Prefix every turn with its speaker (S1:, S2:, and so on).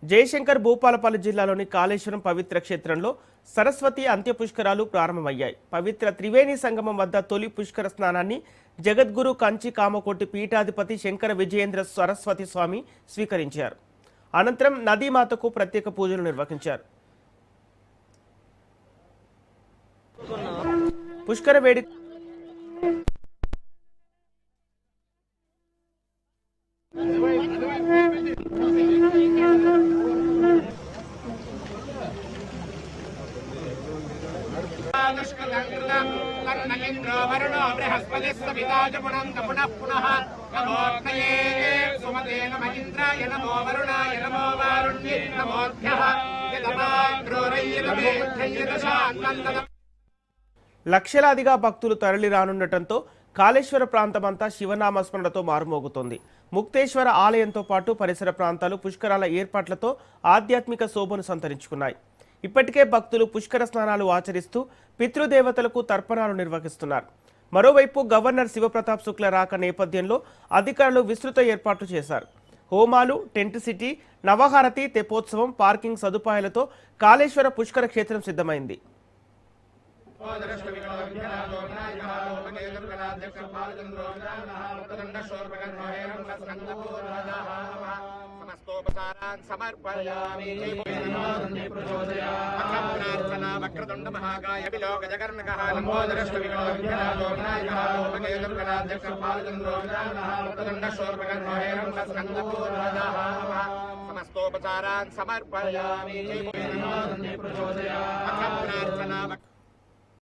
S1: జయశంకర్ భూపాలపల్లి జిల్లాలోని కాళేశ్వరం పవిత్ర క్షేత్రంలో సరస్వతి అంత్య పుష్కరాలు ప్రారంభమయ్యాయి. పవిత్ర త్రివేణి సంగమం వద్ద తొలి పుష్కర స్నానాన్ని జగద్గురు కంచి కామకోటి పీఠాధిపతి శంకర విజయేంద్ర సరస్వతి స్వామి స్వీకరించారు. అనంతరం నదీమాతకు ప్రత్యేక పూజలు నిర్వహించారు. పుష్కర వేడి లక్షలాదిగా భక్తులు తరలి రానుండటంతో కాళేశ్వర ప్రాంతమంతా శివనామస్మరణతో మారుమోగుతోంది. ముక్తేశ్వర ఆలయంతో పాటు పరిసర ప్రాంతాలు పుష్కరాల ఏర్పాట్లతో ఆధ్యాత్మిక శోభను సంతరించుకున్నాయి. ఇప్పటికే భక్తులు పుష్కర స్నానాలు ఆచరిస్తూ పితృదేవతలకు తర్పణాలు నిర్వహిస్తున్నారు. మరోవైపు గవర్నర్ శివప్రతాప్ శుక్ల రాక నేపథ్యంలో అధికారులు విస్తృత ఏర్పాట్లు చేశారు. హోమాలు, టెంట్ సిటీ, నవహారతి, తెప్పోత్సవం, పార్కింగ్ సదుపాయాలతో కాళేశ్వర పుష్కర క్షేత్రం సిద్ధమైంది.
S2: సమర్పయామి ప్రార్థనా వక్రతుండ మహాకాయ విలోక జగర్ణకః లంబోదరశ్వ సమస్తోపచారాన్ సమర్పయామి ప్రార్థనా